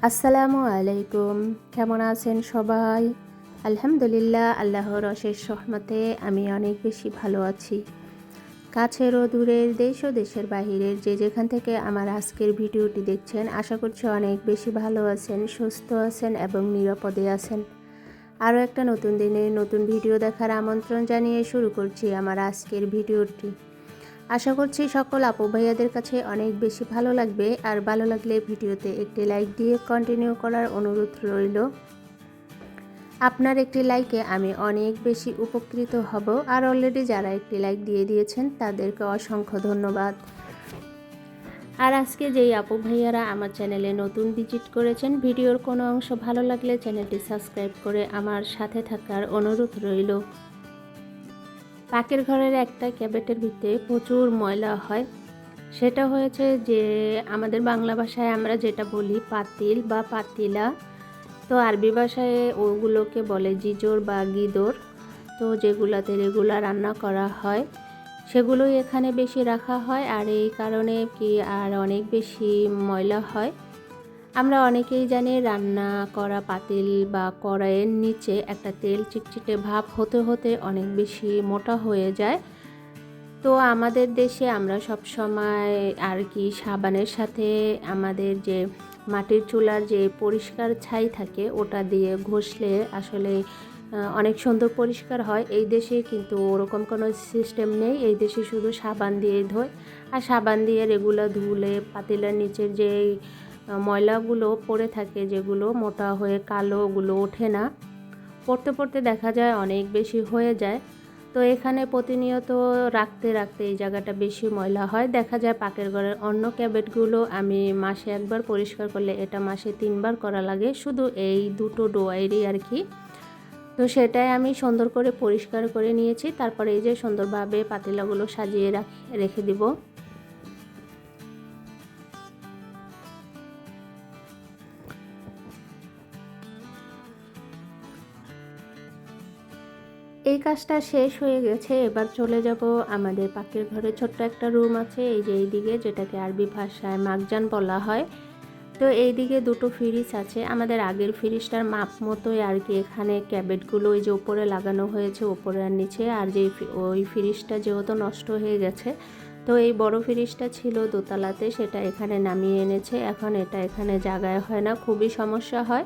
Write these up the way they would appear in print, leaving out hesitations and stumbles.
আসসালামু আলাইকুম। কেমন আছেন সবাই? আলহামদুলিল্লাহ, আল্লাহর অশেষ রহমতে আমি অনেক বেশি ভালো আছি। কাছের ও দূরের, দেশ ও দেশের বাহিরের যে যেখান থেকে আমার আজকের ভিডিওটি দেখছেন, আশা করছি অনেক বেশি ভালো আছেন, সুস্থ আছেন এবং নিরাপদে আছেন। আরও একটা নতুন দিনে নতুন ভিডিও দেখার আমন্ত্রণ জানিয়ে শুরু করছি আমার আজকের ভিডিওটি। আশা করছি সকল আপু ভাইয়াদের কাছে অনেক বেশি ভালো লাগবে, আর ভালো লাগলে ভিডিওতে একটি লাইক দিয়ে কন্টিনিউ করার অনুরোধ রইল। আপনার একটি লাইকে আমি অনেক বেশি উপকৃত হব, আর অলরেডি যারা একটি লাইক দিয়ে দিয়েছেন তাদেরকে অসংখ্য ধন্যবাদ। আর আজকে যেই আপু ভাইয়ারা আমার চ্যানেলে নতুন ভিজিট করেছেন, ভিডিওর কোনো অংশ ভালো লাগলে চ্যানেলটি সাবস্ক্রাইব করে আমার সাথে থাকার অনুরোধ রইল। পাকের ঘরের একটা ক্যাবিনেটের ভিতরে প্রচুর ময়লা হয়। সেটা হয়েছে যে আমাদের বাংলা ভাষায় আমরা যেটা বলি পাতিল বা পাতিলা, তো আরবি ভাষায় ওগুলোকে বলে জিজোর বা গিদর। তো যেগুলাতে রেগুলার রান্না করা হয় সেগুলোই এখানে বেশি রাখা হয়, আর এই কারণে কি আর অনেক বেশি ময়লা হয়। আমরা অনেকেই জানি রান্না করা পাতিল বা কড়াইয়ের নিচে একটা তেল চিটচিটে ভাব হতে হতে অনেক বেশি মোটা হয়ে যায়। তো আমাদের দেশে আমরা সব সময় আর কি সাবানের সাথে আমাদের যে মাটির চুলার যে পরিষ্কার ছাই থাকে ওটা দিয়ে ঘষলে আসলে অনেক সুন্দর পরিষ্কার হয়। এই দেশে কিন্তু ওরকম কোনো সিস্টেম নেই, এই দেশে শুধু সাবান দিয়ে ধোয়, আর সাবান দিয়ে রেগুলার ধুলে পাতিলার নিচের যে ময়লাগুলো পড়ে থাকে, যেগুলো মোটা হয়ে কালো, ওগুলো ওঠে না। পড়তে পড়তে দেখা যায় অনেক বেশি হয়ে যায়। তো এখানে প্রতিনিয়ত রাখতে রাখতে এই জায়গাটা বেশি ময়লা হয়। দেখা যায় পাকের ঘরের অন্য ক্যাবিনেটগুলো আমি মাসে একবার পরিষ্কার করলে এটা মাসে 3বার করা লাগে, শুধু এই দুটো ডোয়ারই আর কি। তো সেটাই আমি সুন্দর করে পরিষ্কার করে নিয়েছি। তারপরে এই যে সুন্দরভাবে পাতিলাগুলো সাজিয়ে রেখে দিব। এই কাজটা শেষ হয়ে গেছে, এবার চলে যাব আমাদের পাকের ঘরে। ছোট্ট একটা রুম আছে এই যে এইদিকে, যেটাকে আরবি ভাষায় মাকজান বলা হয়। তো এইদিকে দুটো ফ্রিজ আছে, আমাদের আগের ফ্রিজটার মাপ মতোই আর কি এখানে ক্যাবিনেটগুলো ওই যে উপরে লাগানো হয়েছে, উপরে আর নিচে। আর যে ওই ফ্রিজটা যেহেতু নষ্ট হয়ে গেছে, তো এই বড় ফ্রিজটা ছিল দোতলাতে, সেটা এখানে নামিয়ে এনেছে। এখন এটা এখানে জায়গায় হয় না, খুবই সমস্যা হয়।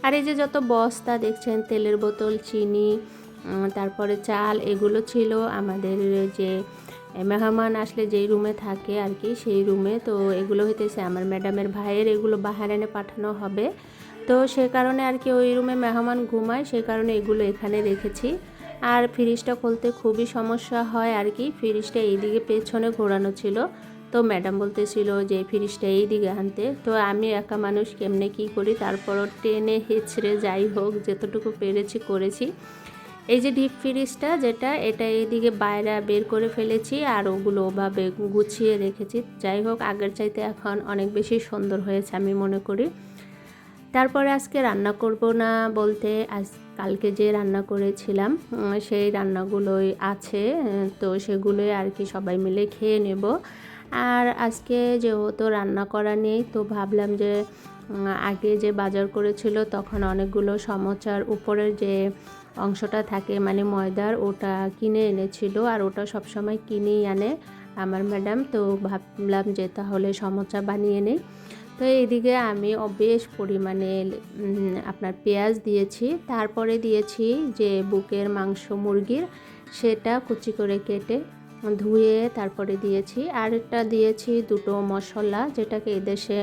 আর এই যে যত বস্তা দেখছেন, তেলের বোতল, চিনি, তারপরে চাল, এগুলো ছিল আমাদের যে মেহমান আসলে যেই রুমে থাকে আর কি, সেই রুমে। তো এগুলো হইতেছে আমার ম্যাডামের ভাইয়ের, এগুলো বাহারাইনে পাঠানো হবে। তো সে কারণে আর কি ওই রুমে মেহমান ঘুমায়, সেই কারণে এগুলো এখানে রেখেছি। আর ফ্রিজটা খুলতে খুবই সমস্যা হয় আর কি, ফ্রিজটা এইদিকে পেছনে ঘোরানো ছিল। তো ম্যাডাম বলতেছিল যে ফ্রিজটা এই দিকে আনতে, তো আমি একা মানুষ কেমনে কি করি, তারপরও টেনে হেঁচড়ে যাই হোক যতটুকু পেরেছি করেছি। এই যে ডিপ ফ্রিজটা যেটা, এটা এইদিকে বাইরে বের করে ফেলেছি, আর ওগুলো ওভাবে গুছিয়ে রেখেছি। যাই হোক, আগের চাইতে এখন অনেক বেশি সুন্দর হয়েছে আমি মনে করি। তারপরে আজকে রান্না করব না বলতে, কালকে যে রান্না করেছিলাম সেই রান্নাগুলোই আছে, তো সেগুলোই আর কি সবাই মিলে খেয়ে নেব। আর আজকে যেহেতু রান্না করা নেই, তো ভাবলাম যে আগে যে বাজার করেছিল তখন অনেকগুলো সমোচার উপরের যে অংশটা থাকে মানে ময়দার, ওটা কিনে এনেছিল, আর ওটা সবসময় কিনেই আনে আমার ম্যাডাম। তো ভাবলাম যে তাহলে সমোচা বানিয়ে নেই। তো এইদিকে আমি বেশ পরিমাণে আপনার পেঁয়াজ দিয়েছি, তারপরে দিয়েছি যে বুকের মাংস মুরগির, সেটা কুচি করে কেটে ধুয়ে তারপরে দিয়েছি। আর একটা দিয়েছি দুটো মশলা, যেটাকে এদেশে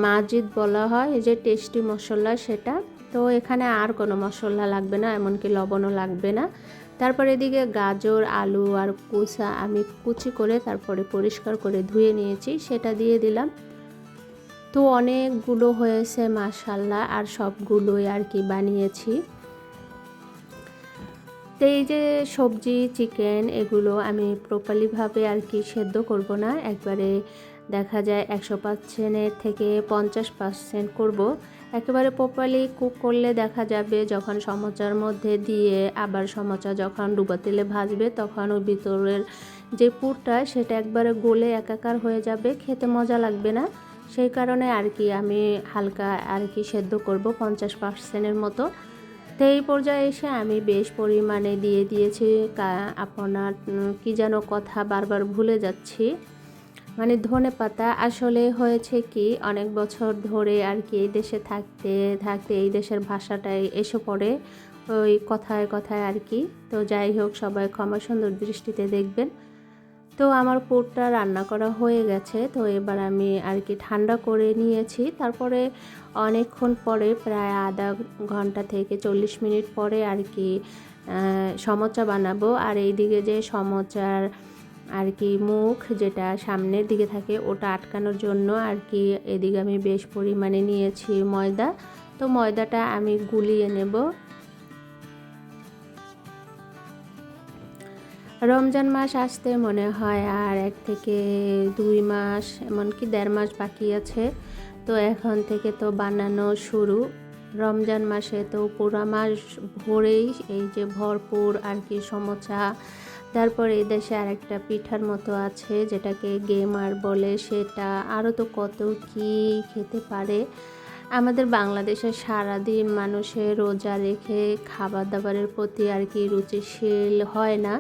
মাজিদ বলা হয়, এই যে টেস্টি মশলা সেটা। তো এখানে আর কোনো মশলা লাগবে না, এমনকি লবণও লাগবে না। তারপরে এদিকে গাজর, আলু আর কুচা আমি কুচি করে তারপরে পরিষ্কার করে ধুয়ে নিয়েছি, সেটা দিয়ে দিলাম। তো অনেকগুলো হয়েছে মাশাআল্লাহ, আর সবগুলোই আর কি বানিয়েছি। তো এই যে সবজি, চিকেন, এগুলো আমি প্রপারলিভাবে আর কি সেদ্ধ করব না, একবারে দেখা যায় 100%-এর থেকে 50% করব। একেবারে প্রপারলি কুক করলে দেখা যাবে যখন সমোচার মধ্যে দিয়ে আবার সমোচা যখন ডুবা তেলে ভাজবে, তখন ওই ভিতরের যে পুরটা সেটা একবারে গলে একাকার হয়ে যাবে, খেতে মজা লাগবে না। সেই কারণে আর কি আমি হালকা আর কি সেদ্ধ করব 50%-এর মতো। তো এই পর্যায়ে এসে আমি বেশ পরিমাণে দিয়ে দিয়েছি আপনার কি যেন কথা বারবার ভুলে যাচ্ছি, মানে ধনেপাতা। আসলে হয়েছে কি, অনেক বছর ধরে আর কি এই দেশে থাকতে থাকতে এই দেশের ভাষাটাই এসে পড়ে ওই কথায় কথায় আর কি। তো যাই হোক, সবাই ক্ষমা সুন্দর দৃষ্টিতে দেখবেন। তো আমার পুরটা রান্না করা হয়ে গেছে। তো এবার আমি আর কি ঠান্ডা করে নিয়েছি। তারপরে অনেকক্ষণ পরে, প্রায় আধা ঘন্টা থেকে 40 মিনিট পরে আর কি সমোচা বানাবো। আর এইদিকে যে সমোচার আর কি মুখ যেটা সামনের দিকে থাকে ওটা আটকানোর জন্য আর কি এদিকে আমি বেশ পরিমাণে নিয়েছি ময়দা। তো ময়দাটা আমি গুলিয়ে নেব। রমজান মাস আসতে মনে হয় আর 1 থেকে 2 মাস, এমনকি 1.5 মাস বাকি আছে। তো এখন থেকে তো বানানো শুরু। রমজান মাসে তো পুরো মাস ভরেই এই যে ভরপুর আর কি সমোচা। তারপর এই দেশে আরেকটা পিঠার মতো আছে যেটাকে গেমার বলে, সেটা আরও তো কত কি খেতে পারে। আমাদের বাংলাদেশে সারাদিন মানুষের রোজা রেখে খাবার দাবারের প্রতি আর কি রুচিশীল হয় না,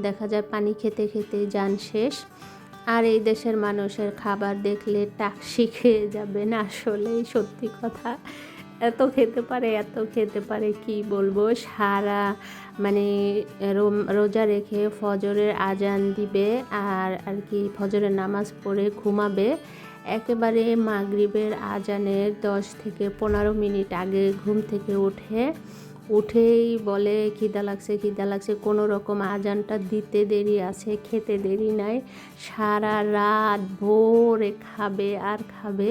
দেখা যায় পানি খেতে খেতে জান শেষ। আর এই দেশের মানুষের খাবার দেখলে টাকসি খেয়ে যাবেন, আসলেই সত্যি কথা। এত খেতে পারে, এত খেতে পারে, কি বলবো। সারা মানে রোজা রেখে ফজরের আজান দিবে আর আর কি ফজরের নামাজ পড়ে ঘুমাবে। একেবারে মাগরিবের আজানের 10 থেকে 15 মিনিট আগে ঘুম থেকে উঠেই বলে খিদা লাগছে, খিদা লাগছে। কোনো রকম আজানটা দিতে দেরি আছে, খেতে দেরি নাই। সারা রাত ভোরে খাবে আর খাবে।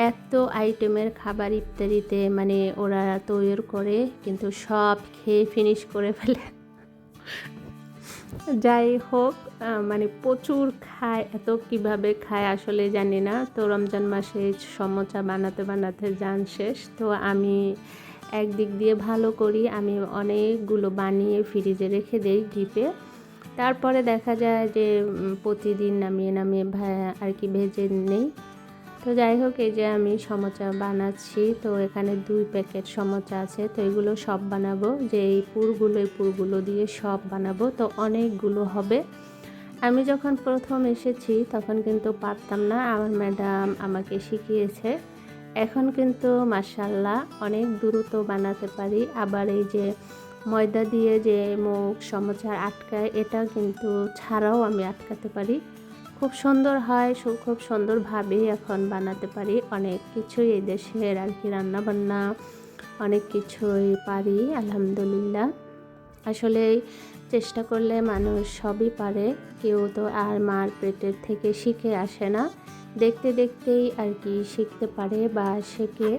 এত আইটেমের খাবার ইফতারিতে মানে ওরা তৈরি করে, কিন্তু সব খেয়ে ফিনিশ করে ফেলে। যাই হোক, মানে প্রচুর খায়। এত কিভাবে খায় আসলে জানি না। তো রমজান মাসে সমোচা বানাতে বানাতে জান শেষ। তো আমি একদিক দিয়ে ভালো করি, আমি অনেকগুলো বানিয়ে ফ্রিজে রেখে দেই ডিপে। তারপরে দেখা যায় যে প্রতিদিন নামিয়ে নামিয়ে আর কি ভেজে নেই। তো যাই হোক, এই যে আমি সমোচা বানাচ্ছি। তো এখানে 2 প্যাকেট সমোচা আছে। তো এগুলো সব বানাবো, যে এই পুরগুলো দিয়ে সব বানাবো। তো অনেকগুলো হবে। আমি যখন প্রথম এসেছি তখন কিন্তু পারতাম না, আমার ম্যাডাম আমাকে শিখিয়েছে। এখন কিন্তু মাশাআল্লাহ অনেক দ্রুত বানাতে পারি। আবার এই যে ময়দা দিয়ে যে মুখ সমোচার আটকায়, এটা কিন্তু ছাড়াও আমি আটকাতে পারি। খুব সুন্দর হয়, খুব সুন্দরভাবে এখন বানাতে পারি। অনেক কিছুই এই দেশের আর কি রান্নাবান্না অনেক কিছুই পারি আলহামদুলিল্লাহ। আসলে চেষ্টা করলে মানুষ সবই পারে। কেউ তো আর মার পেটের থেকে শিখে আসে না, দেখতে দেখতেই আর কি শিখতে পারে বা শেখে।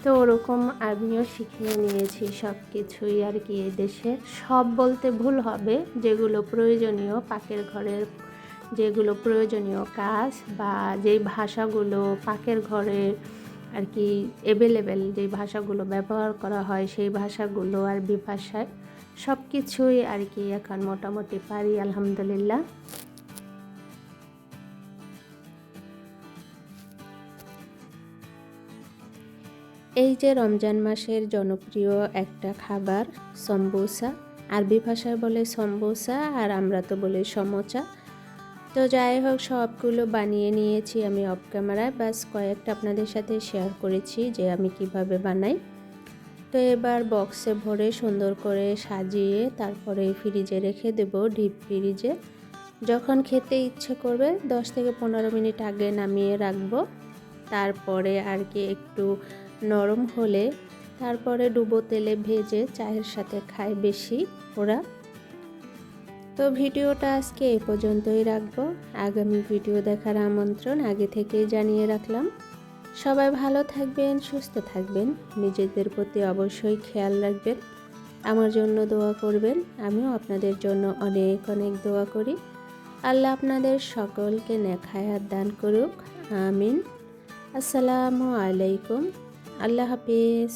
তো ওরকম আমিও শিখে নিয়েছি সব কিছুই আর কি। এদেশে সব বলতে ভুল হবে, যেগুলো প্রয়োজনীয় পাকের ঘরের, যেগুলো প্রয়োজনীয় কাজ বা যেই ভাষাগুলো পাকের ঘরের আর কি অ্যাভেলেবেল, যেই ভাষাগুলো ব্যবহার করা হয় সেই ভাষাগুলো আরবি ভাষায় সব কিছুই আর কি এখন মোটামুটি পারি আলহামদুলিল্লাহ। এই যে রমজান মাসের জনপ্রিয় একটা খাবার সমবোসা, আরবি ভাষায় বলে সমবোসা আর আমরা তো বলি সমোচা। তো যাই হোক, সবগুলো বানিয়ে নিয়েছি আমি অফ ক্যামেরায়, বাস কয়েকটা আপনাদের সাথে শেয়ার করেছি যে আমি কিভাবে বানাই। তো এবার বক্সে ভরে সুন্দর করে সাজিয়ে তারপরে ফ্রিজে রেখে দেব, ডিপ ফ্রিজে। যখন খেতে ইচ্ছে করবে 10 থেকে 15 মিনিট আগে নামিয়ে রাখবো। তারপরে আর কি একটু নরম হলে তারপরে ডুবো তেলে ভেজে চায়ের সাথে খায় বেশি ওরা। তো ভিডিওটা আজকে এই পর্যন্তই রাখবো। আগামী ভিডিও দেখার আমন্ত্রণ আগে থেকেই জানিয়ে রাখলাম। সবাই ভালো থাকবেন, সুস্থ থাকবেন, নিজেদের প্রতি অবশ্যই খেয়াল রাখবেন, আমার জন্য দোয়া করবেন। আমিও আপনাদের জন্য অনেক অনেক দোয়া করি। আল্লাহ আপনাদের সকলকে নেক হায়াত দান করুক, আমিন। আসসালামু আলাইকুম, আল্লাহ হাফিজ।